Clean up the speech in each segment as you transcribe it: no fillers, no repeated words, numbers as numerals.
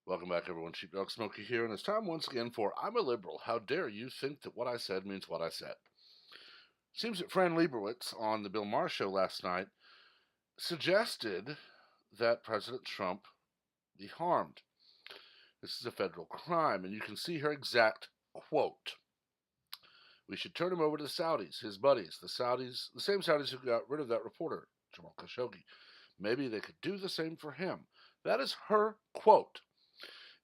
Welcome back, everyone. Sheepdog Smokey here, and it's time once again for I'm a Liberal. How dare you think that what I said means what I said? Seems that Fran Lebowitz on the Bill Maher show last night suggested that President Trump be harmed. This is a federal crime, and you can see her exact quote. We should turn him over to the Saudis, his buddies, the same Saudis who got rid of that reporter, Jamal Kashoggi. Maybe they could do the same for him. That is her quote.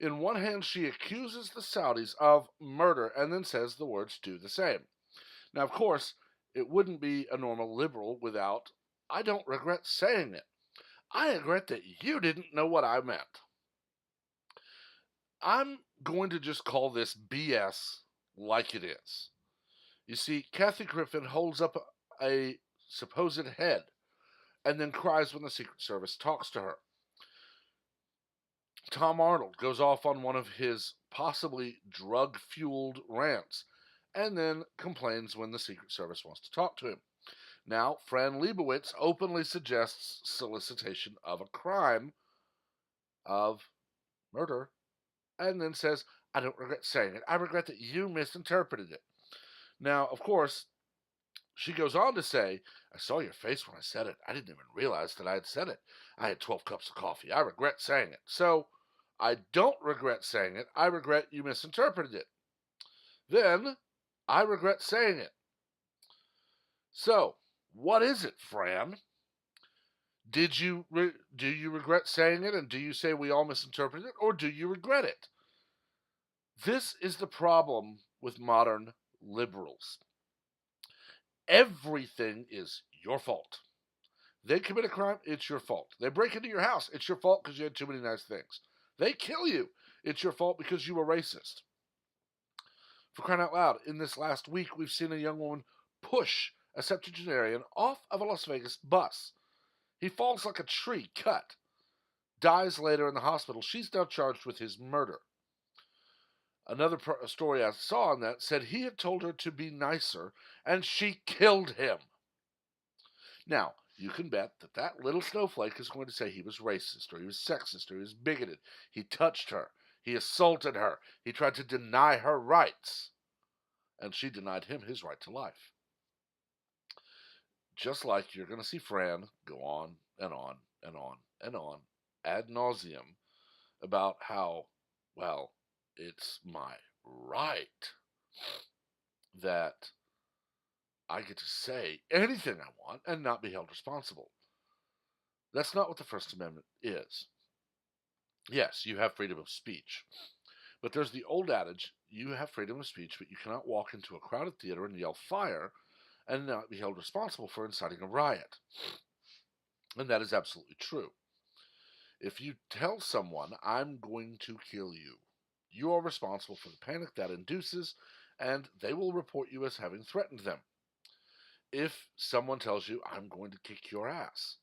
In one hand, she accuses the Saudis of murder and then says the words do the same. Now, of course, it wouldn't be a normal liberal without, I don't regret saying it. I regret that you didn't know what I meant. I'm going to just call this BS like it is. You see, Kathy Griffin holds up a supposed head and then cries when the Secret Service talks to her. Tom Arnold goes off on one of his possibly drug fueled rants and then complains when the Secret Service wants to talk to him. Now, Fran Lebowitz openly suggests solicitation of a crime of murder and then says, I don't regret saying it. I regret that you misinterpreted it. Now, of course, she goes on to say, I saw your face when I said it. I didn't even realize that I had said it. I had 12 cups of coffee. I regret saying it. So, I don't regret saying it. I regret you misinterpreted it. Then, I regret saying it. So, what is it, Fran? Do you regret saying it, and do you say we all misinterpreted it, or do you regret it? This is the problem with modern liberals. Everything is your fault. They commit a crime, it's your fault. They break into your house, it's your fault because you had too many nice things. They kill you, it's your fault because you were racist. For crying out loud, in this last week, we've seen a young woman push a septuagenarian off of a Las Vegas bus. He falls like a tree, cut, dies later in the hospital. She's now charged with his murder. Another story I saw on that said he had told her to be nicer, and she killed him. Now, you can bet that that little snowflake is going to say he was racist, or he was sexist, or he was bigoted. He touched her. He assaulted her. He tried to deny her rights. And she denied him his right to life. Just like you're going to see Fran go on and on and on and on ad nauseum about how, well, it's my right that I get to say anything I want and not be held responsible. That's not what the First Amendment is. Yes, you have freedom of speech. But there's the old adage, you have freedom of speech, but you cannot walk into a crowded theater and yell fire and not be held responsible for inciting a riot. And that is absolutely true. If you tell someone, I'm going to kill you, you are responsible for the panic that induces, and they will report you as having threatened them. If someone tells you, I'm going to kick your ass,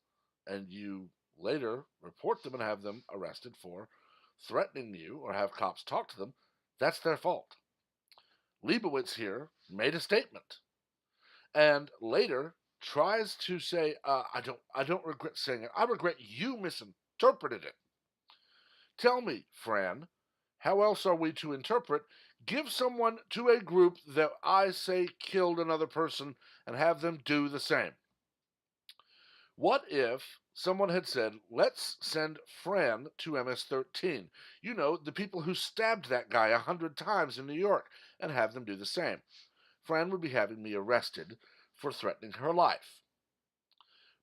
and you later report them and have them arrested for threatening you or have cops talk to them, that's their fault. Lebowitz here made a statement and later tries to say, I don't regret saying it. I regret you misinterpreted it. Tell me, Fran, how else are we to interpret give someone to a group that I say killed another person and have them do the same? What if someone had said, let's send Fran to MS-13? You know, the people who stabbed that guy 100 times in New York, and have them do the same. Fran would be having me arrested for threatening her life.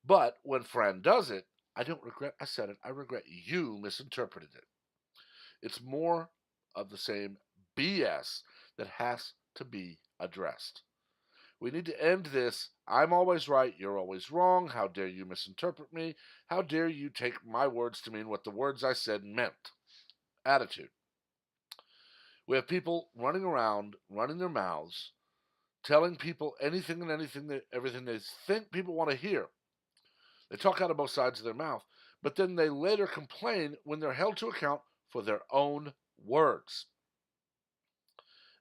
But when Fran does it, I don't regret I said it. I regret you misinterpreted it. It's more of the same BS that has to be addressed. We need to end this I'm always right, you're always wrong, how dare you misinterpret me, how dare you take my words to mean what the words I said meant attitude. We have people running around, running their mouths, telling people anything and everything they think people want to hear. They talk out of both sides of their mouth, but then they later complain when they're held to account for their own words.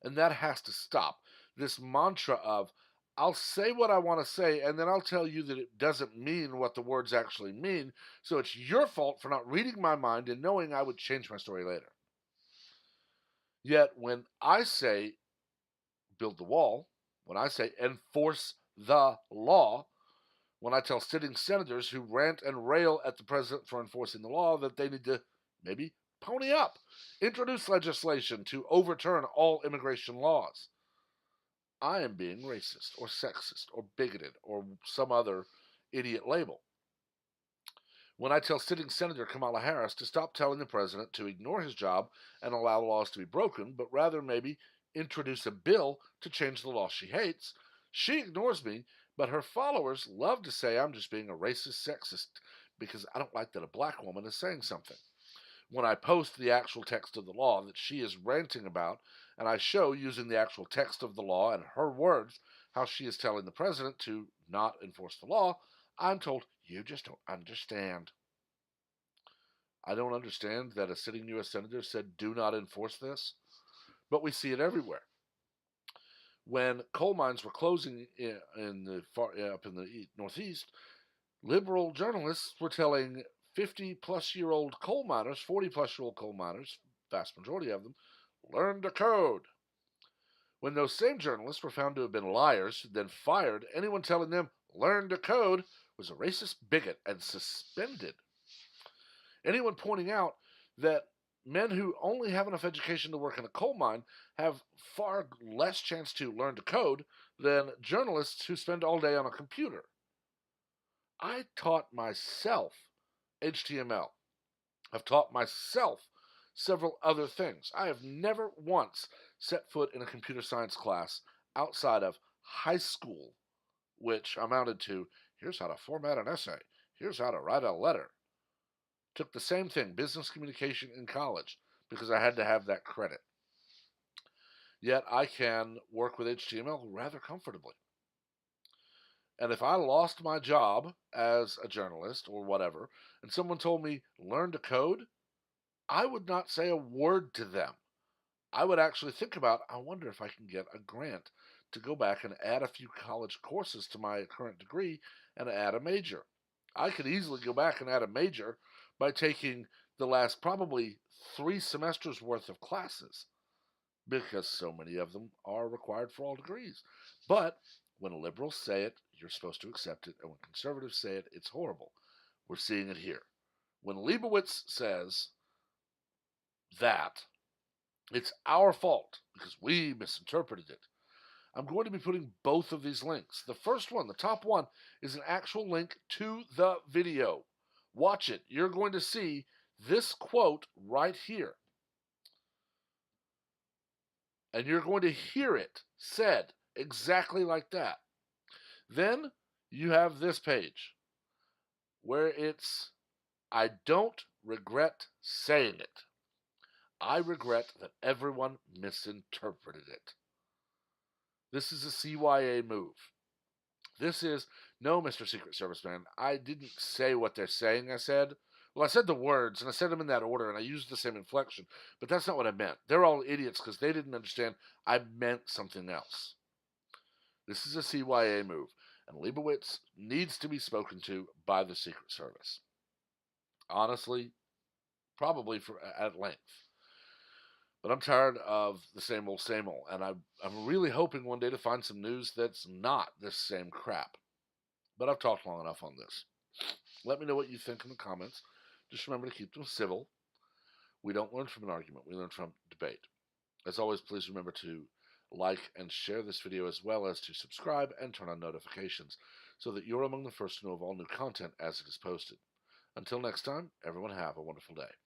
And that has to stop. This mantra of, I'll say what I want to say, and then I'll tell you that it doesn't mean what the words actually mean, so it's your fault for not reading my mind and knowing I would change my story later. Yet when I say build the wall, when I say enforce the law, when I tell sitting senators who rant and rail at the president for enforcing the law that they need to maybe pony up, introduce legislation to overturn all immigration laws, I am being racist or sexist or bigoted or some other idiot label. When I tell sitting Senator Kamala Harris to stop telling the president to ignore his job and allow laws to be broken, but rather maybe introduce a bill to change the law she hates, she ignores me, but her followers love to say I'm just being a racist sexist because I don't like that a black woman is saying something. When I post the actual text of the law that she is ranting about, and I show using the actual text of the law and her words how she is telling the president to not enforce the law, I'm told, you just don't understand. I don't understand that a sitting U.S. Senator said, do not enforce this, but we see it everywhere. When coal mines were closing in the up in the Northeast, liberal journalists were telling 50-plus-year-old coal miners, 40-plus-year-old coal miners, vast majority of them, learn to code. When those same journalists were found to have been liars, then fired, anyone telling them learn to code was a racist bigot and suspended. Anyone pointing out that men who only have enough education to work in a coal mine have far less chance to learn to code than journalists who spend all day on a computer. I taught myself HTML. I've taught myself several other things. I have never once set foot in a computer science class outside of high school, which amounted to here's how to format an essay, here's how to write a letter. Took the same thing, business communication, in college because I had to have that credit. Yet I can work with HTML rather comfortably. And if I lost my job as a journalist or whatever, and someone told me, learn to code, I would not say a word to them. I would actually think about, I wonder if I can get a grant to go back and add a few college courses to my current degree and add a major. I could easily go back and add a major by taking the last probably 3 semesters worth of classes because so many of them are required for all degrees. But when liberals say it, you're supposed to accept it, and when conservatives say it, it's horrible. We're seeing it here. When Lebowitz says that, it's our fault because we misinterpreted it. I'm going to be putting both of these links. The first one, the top one, is an actual link to the video. Watch it. You're going to see this quote right here. And you're going to hear it said exactly like that. Then you have this page where it's, I don't regret saying it. I regret that everyone misinterpreted it. This is a CYA move. This is, no, Mr. Secret Service Man, I didn't say what they're saying I said. Well, I said the words, and I said them in that order, and I used the same inflection, but that's not what I meant. They're all idiots because they didn't understand I meant something else. This is a CYA move, and Lebowitz needs to be spoken to by the Secret Service. Honestly, probably at length. But I'm tired of the same old, and I'm really hoping one day to find some news that's not this same crap. But I've talked long enough on this. Let me know what you think in the comments. Just remember to keep them civil. We don't learn from an argument, we learn from debate. As always, please remember to like and share this video as well as to subscribe and turn on notifications so that you're among the first to know of all new content as it is posted. Until next time, everyone have a wonderful day.